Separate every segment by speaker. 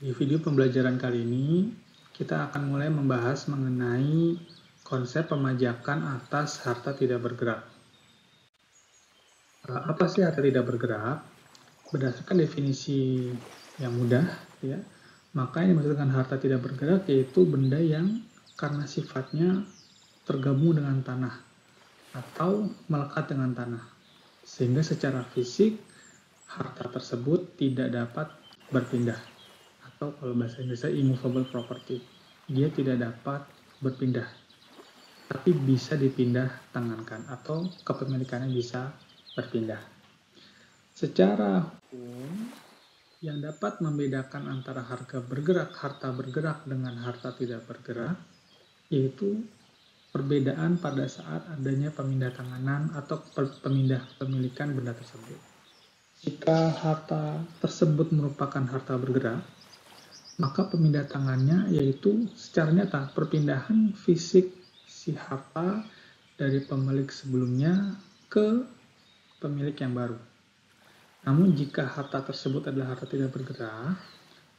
Speaker 1: Di video pembelajaran kali ini, kita akan mulai membahas mengenai konsep pemajakan atas harta tidak bergerak. Apa sih harta tidak bergerak? Berdasarkan definisi yang mudah, ya, maka yang dimaksud dengan harta tidak bergerak yaitu benda yang karena sifatnya tergabung dengan tanah atau melekat dengan tanah, sehingga secara fisik harta tersebut tidak dapat berpindah, atau kalau bahasa Inggrisnya immovable property. Dia tidak dapat berpindah, tapi bisa dipindah tangankan atau kepemilikannya bisa berpindah. Secara hukum, yang dapat membedakan antara harta bergerak dengan harta tidak bergerak yaitu perbedaan pada saat adanya pemindah tanganan atau pemindah kepemilikan benda tersebut. Jika harta tersebut merupakan harta bergerak, maka pemindah tangannya yaitu secara nyata perpindahan fisik si harta dari pemilik sebelumnya ke pemilik yang baru. Namun jika harta tersebut adalah harta tidak bergerak,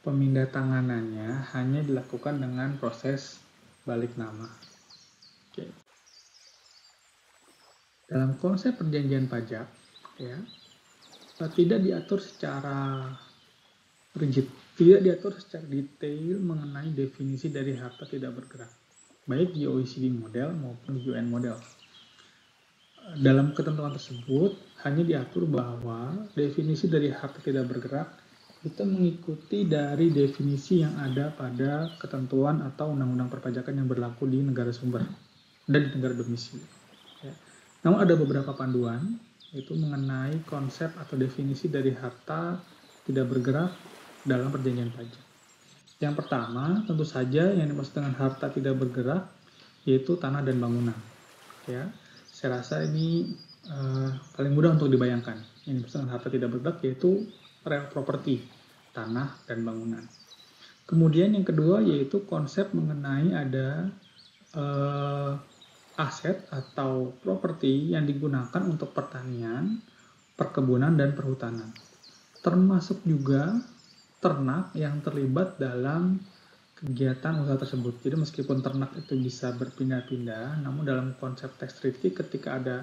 Speaker 1: pemindah tanganannya hanya dilakukan dengan proses balik nama. Oke. Dalam konsep perjanjian pajak, ya, tidak diatur secara rigid, tidak diatur secara detail mengenai definisi dari harta tidak bergerak, baik di OECD model maupun UN model. Dalam ketentuan tersebut, hanya diatur bahwa definisi dari harta tidak bergerak itu mengikuti dari definisi yang ada pada ketentuan atau undang-undang perpajakan yang berlaku di negara sumber dan di negara domisili. Ya. Namun ada beberapa panduan, yaitu mengenai konsep atau definisi dari harta tidak bergerak dalam perjanjian pajak. Yang pertama, tentu saja yang dimaksud dengan harta tidak bergerak yaitu tanah dan bangunan. Ya, saya rasa ini paling mudah untuk dibayangkan. Yang dimaksud dengan harta tidak bergerak yaitu real property, tanah dan bangunan. Kemudian yang kedua yaitu konsep mengenai ada aset atau properti yang digunakan untuk pertanian, perkebunan, dan perhutanan. Termasuk juga ternak yang terlibat dalam kegiatan usaha tersebut. Jadi meskipun ternak itu bisa berpindah-pindah, namun dalam konsep tax treaty ketika ada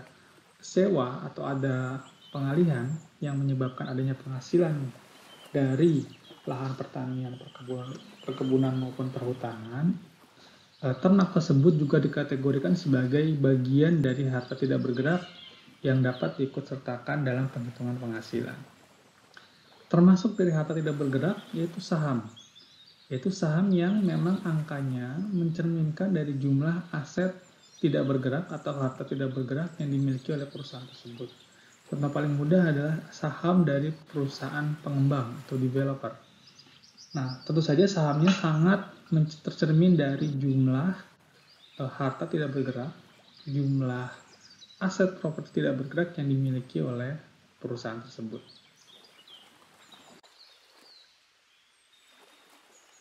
Speaker 1: sewa atau ada pengalihan yang menyebabkan adanya penghasilan dari lahan pertanian, perkebunan maupun perhutanan, ternak tersebut juga dikategorikan sebagai bagian dari harta tidak bergerak yang dapat diikutsertakan dalam penghitungan penghasilan. Termasuk dari harta tidak bergerak yaitu saham. Yaitu saham yang memang angkanya mencerminkan dari jumlah aset tidak bergerak atau harta tidak bergerak yang dimiliki oleh perusahaan tersebut. Contoh paling mudah adalah saham dari perusahaan pengembang atau developer. Nah, tentu saja sahamnya sangat tercermin dari jumlah harta tidak bergerak, jumlah aset properti tidak bergerak yang dimiliki oleh perusahaan tersebut.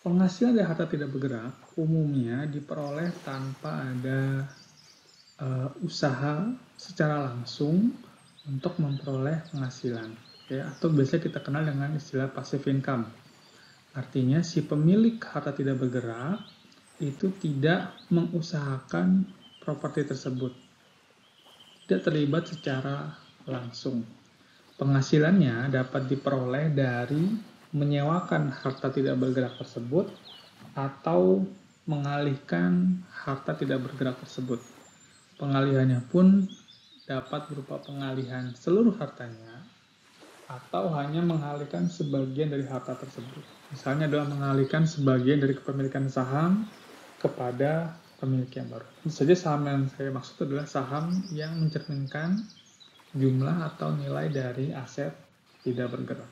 Speaker 1: Penghasilan dari harta tidak bergerak umumnya diperoleh tanpa ada usaha secara langsung untuk memperoleh penghasilan, ya, atau biasa kita kenal dengan istilah passive income. Artinya si pemilik harta tidak bergerak itu tidak mengusahakan properti tersebut, tidak terlibat secara langsung. Penghasilannya dapat diperoleh dari menyewakan harta tidak bergerak tersebut atau mengalihkan harta tidak bergerak tersebut. Pengalihannya pun dapat berupa pengalihan seluruh hartanya atau hanya mengalihkan sebagian dari harta tersebut. Misalnya adalah mengalihkan sebagian dari kepemilikan saham kepada pemilik yang baru. Tentu saja saham yang saya maksud adalah saham yang mencerminkan jumlah atau nilai dari aset tidak bergerak.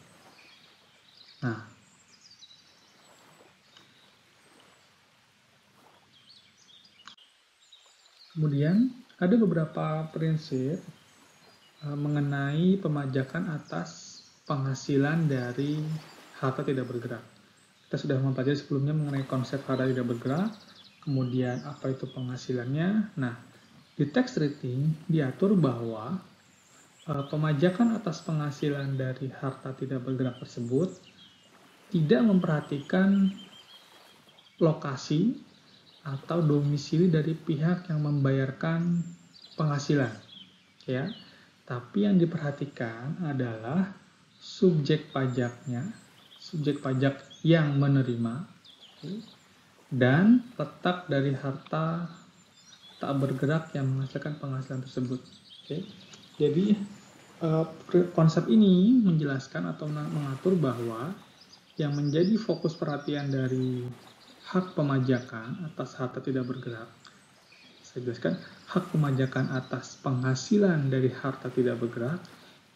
Speaker 1: Nah, kemudian ada beberapa prinsip mengenai pemajakan atas penghasilan dari harta tidak bergerak. Kita sudah mempelajari sebelumnya mengenai konsep harta tidak bergerak, kemudian apa itu penghasilannya. Nah, di tax treaty diatur bahwa pemajakan atas penghasilan dari harta tidak bergerak tersebut tidak memperhatikan lokasi atau domisili dari pihak yang membayarkan penghasilan, ya. Tapi yang diperhatikan adalah subjek pajaknya, subjek pajak yang menerima, dan letak dari harta tak bergerak yang menghasilkan penghasilan tersebut. Oke. Jadi konsep ini menjelaskan atau mengatur bahwa yang menjadi fokus perhatian dari hak pemajakan atas harta tidak bergerak, saya jelaskan, hak pemajakan atas penghasilan dari harta tidak bergerak,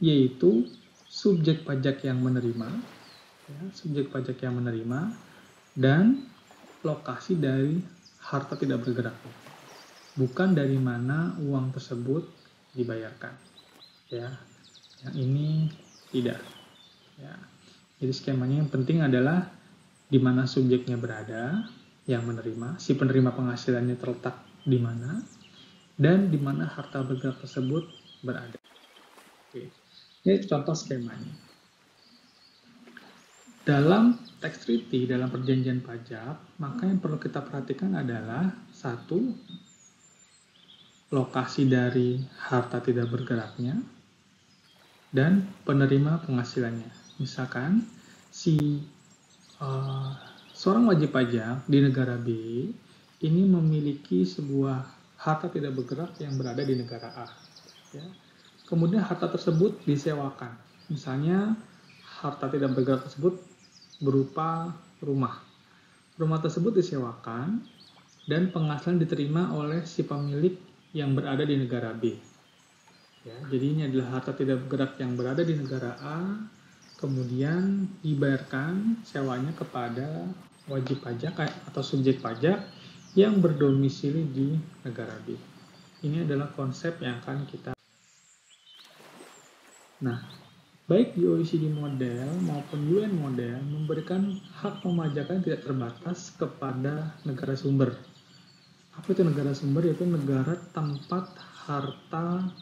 Speaker 1: yaitu subjek pajak yang menerima, ya, subjek pajak yang menerima, dan lokasi dari harta tidak bergerak, bukan dari mana uang tersebut dibayarkan, ya. Yang ini tidak, ya. Jadi skemanya yang penting adalah di mana subjeknya berada, yang menerima, si penerima penghasilannya terletak di mana, dan di mana harta bergerak tersebut berada. Oke. Ini contoh skemanya. Dalam tax treaty, dalam perjanjian pajak, maka yang perlu kita perhatikan adalah satu, lokasi dari harta tidak bergeraknya, dan penerima penghasilannya. Misalkan seorang wajib pajak di negara B ini memiliki sebuah harta tidak bergerak yang berada di negara A, ya. Kemudian harta tersebut disewakan. Misalnya harta tidak bergerak tersebut berupa rumah. Rumah tersebut disewakan dan penghasilan diterima oleh si pemilik yang berada di negara B. Ya, jadi ini adalah harta tidak bergerak yang berada di negara A, kemudian dibayarkan sewanya kepada wajib pajak atau subjek pajak yang berdomisili di negara B. Ini adalah konsep yang akan kita. Nah, baik di OECD model maupun UN model memberikan hak pemajakan tidak terbatas kepada negara sumber. Apa itu negara sumber? Yaitu negara tempat harta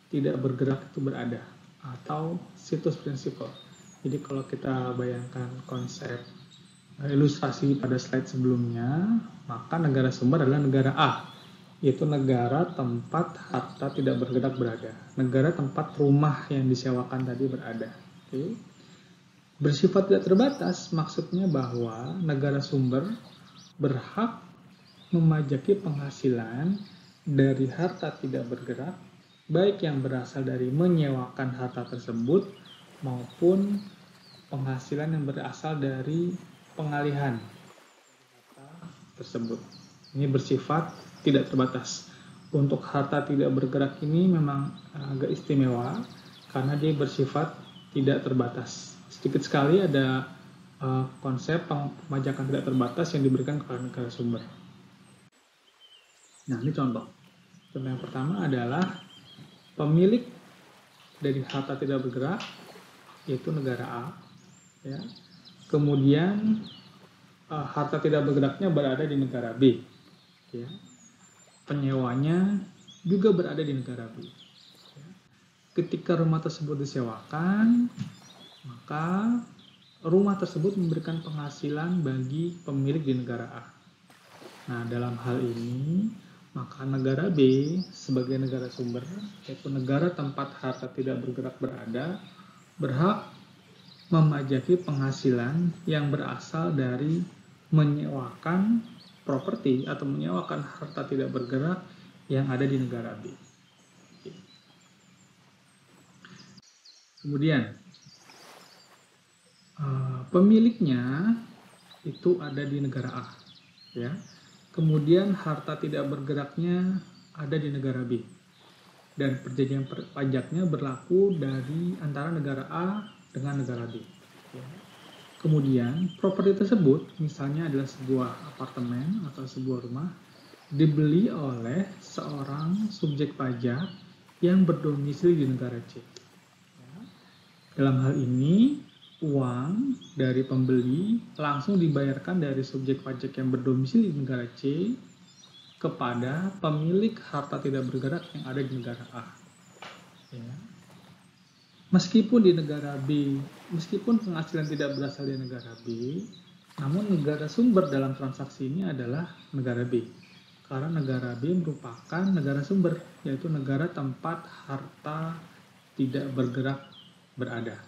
Speaker 1: tidak bergerak itu berada, atau situs prinsipal. Jadi kalau kita bayangkan konsep ilustrasi pada slide sebelumnya, maka negara sumber adalah negara A, yaitu negara tempat harta tidak bergerak berada, negara tempat rumah yang disewakan tadi berada. Oke. Bersifat tidak terbatas maksudnya bahwa negara sumber berhak memajaki penghasilan dari harta tidak bergerak, baik yang berasal dari menyewakan harta tersebut maupun penghasilan yang berasal dari pengalihan harta tersebut. Ini bersifat tidak terbatas. Untuk harta tidak bergerak ini memang agak istimewa karena dia bersifat tidak terbatas. Sedikit sekali ada konsep pemajakan tidak terbatas yang diberikan kepada negara sumber. Nah, ini contoh. Contoh yang pertama adalah pemilik dari harta tidak bergerak, yaitu negara A, ya. Kemudian harta tidak bergeraknya berada di negara B, ya. Penyewanya juga berada di negara B, ya. Ketika rumah tersebut disewakan, maka rumah tersebut memberikan penghasilan bagi pemilik di negara A. Nah, dalam hal ini maka negara B sebagai negara sumber, yaitu negara tempat harta tidak bergerak berada, berhak memajaki penghasilan yang berasal dari menyewakan properti atau menyewakan harta tidak bergerak yang ada di negara B. Kemudian pemiliknya itu ada di negara A, ya. Kemudian harta tidak bergeraknya ada di negara B. Dan perjanjian pajaknya berlaku dari antara negara A dengan negara B. Kemudian properti tersebut misalnya adalah sebuah apartemen atau sebuah rumah dibeli oleh seorang subjek pajak yang berdomisili di negara C. Dalam hal ini uang dari pembeli langsung dibayarkan dari subjek pajak yang berdomisili di negara C kepada pemilik harta tidak bergerak yang ada di negara A. Ya. Meskipun di negara B, meskipun penghasilan tidak berasal dari negara B, namun negara sumber dalam transaksi ini adalah negara B. Karena negara B merupakan negara sumber, yaitu negara tempat harta tidak bergerak berada.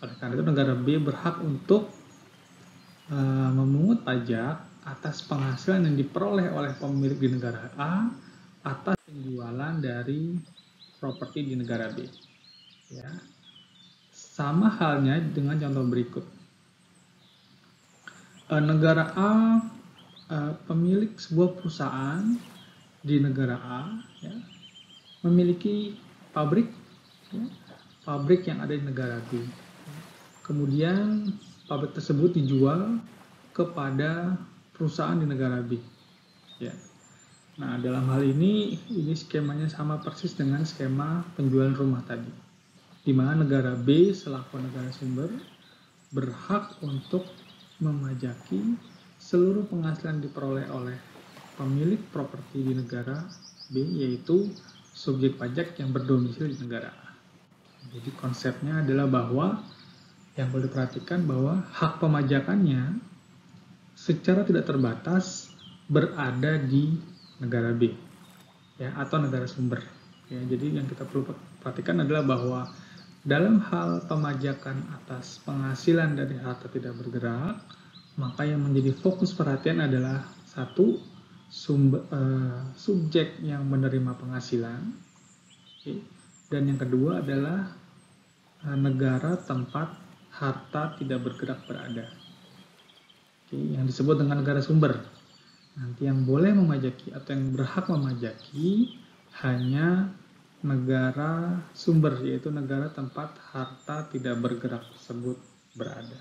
Speaker 1: Oleh karena itu negara B berhak untuk memungut pajak atas penghasilan yang diperoleh oleh pemilik di negara A atas penjualan dari properti di negara B. Ya. Sama halnya dengan contoh berikut. Negara A, pemilik sebuah perusahaan di negara A, ya, memiliki pabrik, ya, pabrik yang ada di negara B. Kemudian pabrik tersebut dijual kepada perusahaan di negara B. Ya. Nah, dalam hal ini skemanya sama persis dengan skema penjualan rumah tadi, di mana negara B selaku negara sumber berhak untuk memajaki seluruh penghasilan diperoleh oleh pemilik properti di negara B, yaitu subjek pajak yang berdomisili di negara A. Jadi konsepnya adalah bahwa yang perlu diperhatikan bahwa hak pemajakannya secara tidak terbatas berada di negara B, ya, atau negara sumber. Ya, jadi yang kita perlu perhatikan adalah bahwa dalam hal pemajakan atas penghasilan dari harta tidak bergerak, maka yang menjadi fokus perhatian adalah satu, subjek yang menerima penghasilan, dan yang kedua adalah negara tempat harta tidak bergerak berada, yang disebut dengan negara sumber. Nanti yang boleh memajaki atau yang berhak memajaki hanya negara sumber, yaitu negara tempat harta tidak bergerak tersebut berada.